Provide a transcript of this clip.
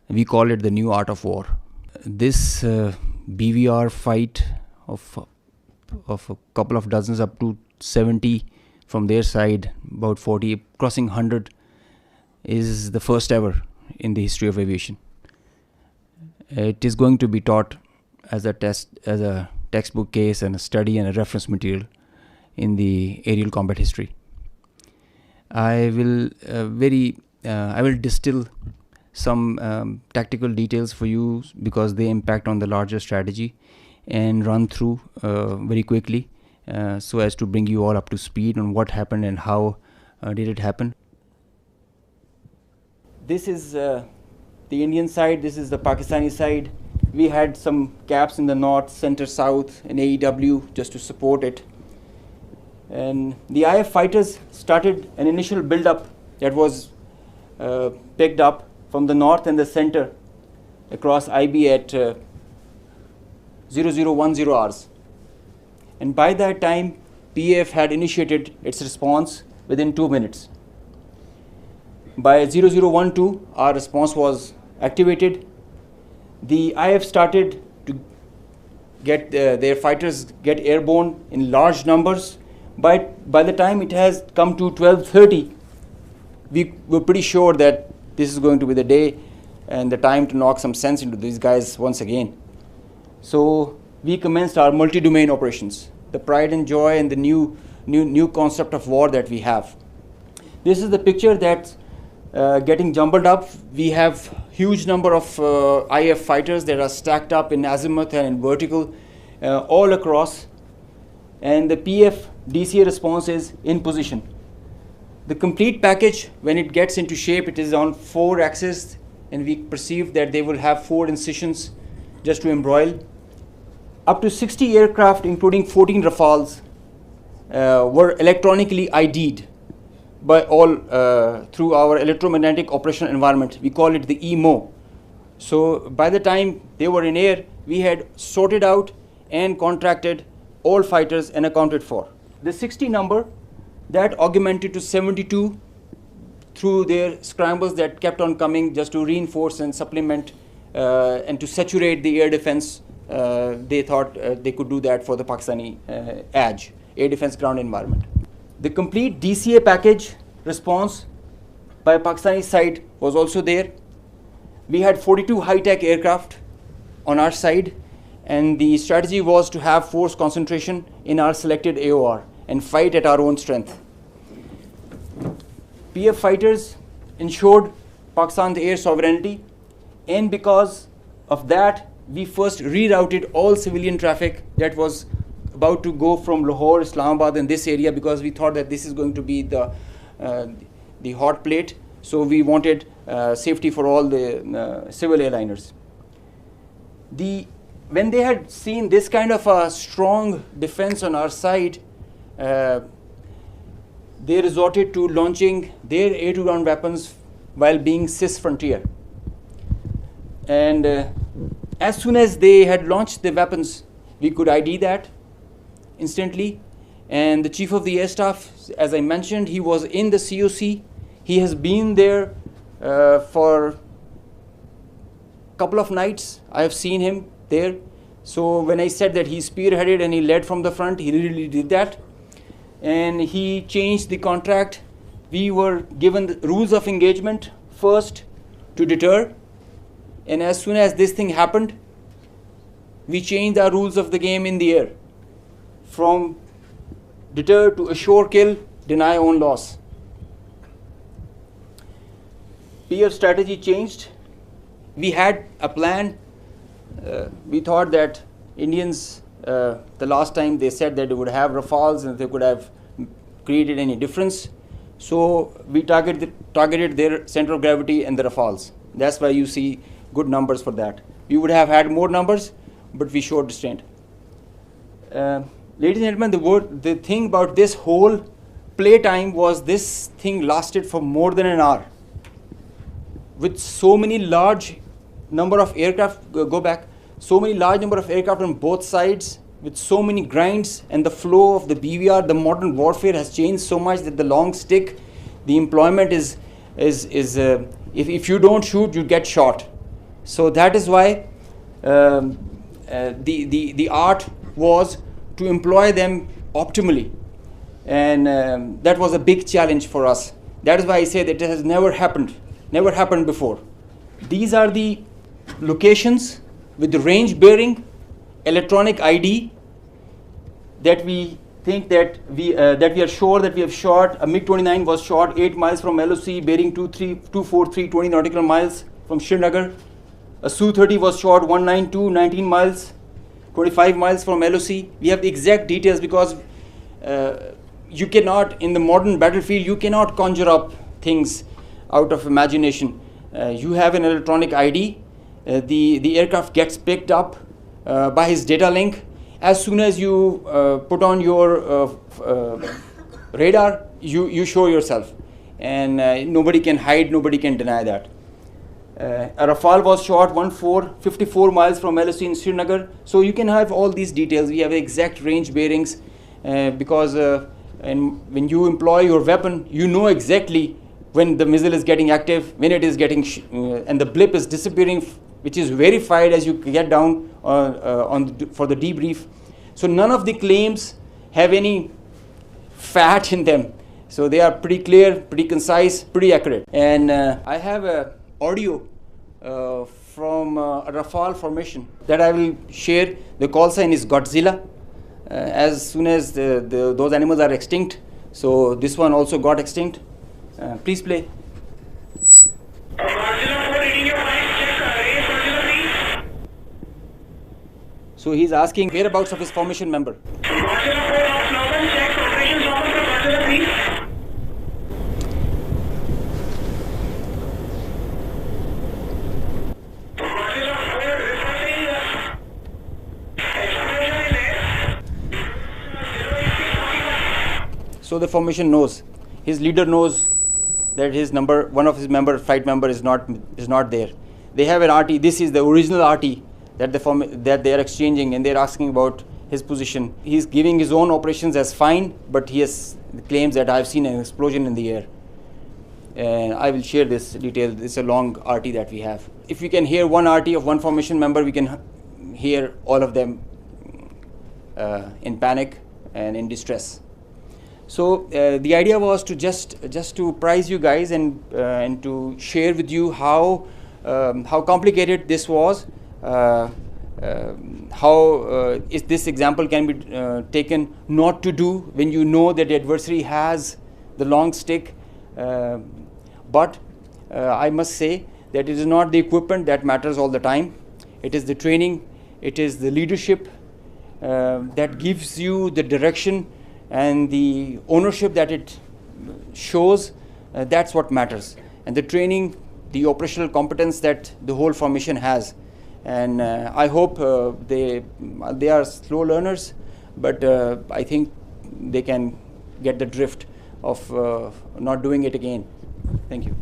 We call it the new art of war. This BVR fight of a couple of dozens up to 70 from their side, about 40, crossing 100, is the first ever in the history of aviation. It is going to be taught as a textbook case and a study and a reference material in the aerial combat history. I will distill some tactical details for you because they impact on the larger strategy, and run through very quickly so as to bring you all up to speed on what happened and how did it happen. This is the Indian side, this is the Pakistani side. We had some caps in the north, center, south, and AEW just to support it. And the IF fighters started an initial build-up that was picked up from the north and the center across IB at 0010 hours. And by that time, PAF had initiated its response within 2 minutes. By 0012, our response was activated. The IF started to get their fighters get airborne in large numbers. By the time it has come to 12:30, we were pretty sure that this is going to be the day and the time to knock some sense into these guys once again. So we commenced our multi-domain operations, the pride and joy and the new concept of war that we have. This is the picture that's getting jumbled up. We have huge number of IF fighters that are stacked up in azimuth and in vertical all across, and the PF DCA response is in position. The complete package, when it gets into shape, it is on 4 axes, and we perceive that they will have 4 incisions just to embroil. Up to 60 aircraft, including 14 Rafales, were electronically ID'd by all through our electromagnetic operational environment. We call it the EMO. So by the time they were in air, we had sorted out and contracted all fighters and accounted for. The 60 number, that augmented to 72 through their scrambles that kept on coming just to reinforce and supplement and to saturate the air defense. They thought they could do that for the Pakistani ADGE, air defense ground environment. The complete DCA package response by Pakistani side was also there. We had 42 high-tech aircraft on our side, and the strategy was to have force concentration in our selected AOR and fight at our own strength. PF fighters ensured Pakistan's air sovereignty, and because of that, we first rerouted all civilian traffic that was about to go from Lahore, Islamabad, and this area, because we thought that this is going to be the hot plate. So we wanted safety for all the civil airliners. When they had seen this kind of a strong defense on our side, they resorted to launching their air-to-ground weapons while being cis frontier. And as soon as they had launched the weapons, we could ID that instantly. And the Chief of the Air Staff, as I mentioned, he was in the COC. He has been there for a couple of nights. I have seen him there. So when I said that he spearheaded and he led from the front, he really did that. And he changed the contract. We were given the rules of engagement first to deter. And as soon as this thing happened, we changed our rules of the game in the air from deter to assure kill, deny own loss. PF strategy changed. We had a plan. We thought that Indians, the last time they said that they would have Rafales and they could have created any difference. So we targeted their center of gravity and the Rafales. That's why you see good numbers for that. We would have had more numbers, but we showed restraint. Ladies and gentlemen, the thing about this whole playtime was this thing lasted for more than an hour. With so many large number of aircraft, so many large number of aircraft on both sides, with so many grinds, and the flow of the BVR, the modern warfare has changed so much that the long stick, the employment is if you don't shoot, you get shot. So that is why the art was to employ them optimally, and that was a big challenge for us. That is why I say that it has never happened before. These are the locations with the range bearing, electronic ID, that we think that we are sure that we have shot. A MiG-29 was shot 8 miles from LOC, bearing 243 20 nautical miles from Srinagar. A Su-30 was shot 192 19 miles, 25 miles from LOC. We have the exact details because you cannot, in the modern battlefield, you cannot conjure up things out of imagination. You have an electronic ID. The aircraft gets picked up by his data link. As soon as you put on your radar, you show yourself, and nobody can hide, nobody can deny that. A Rafale was shot 54 miles from LOC in Srinagar. So you can have all these details. We have exact range bearings because when you employ your weapon, you know exactly when the missile is getting active, when it is getting and the blip is disappearing, which is verified as you get down for the debrief. So none of the claims have any fat in them. So they are pretty clear, pretty concise, pretty accurate. And I have a audio from a Rafale formation that I will share. The call sign is Godzilla. As soon as those animals are extinct, so this one also got extinct. Please play. So he's asking whereabouts of his formation member. So the formation knows, his leader knows that his number, one of his flight member is not there. They have an RT. This is the original RT that they are exchanging, and they're asking about his position. He's giving his own operations as fine, but he has claims that I've seen an explosion in the air. And I will share this detail. It's a long RT that we have. If we can hear one RT of one formation member, we can hear all of them in panic and in distress. So the idea was to just to prize you guys and to share with you how complicated this was. How this example can be taken not to do when you know that the adversary has the long stick. But I must say that it is not the equipment that matters all the time. It is the training, it is the leadership that gives you the direction and the ownership that it shows. That's what matters. And the training, the operational competence that the whole formation has. And I hope they are slow learners, but I think they can get the drift of not doing it again. Thank you.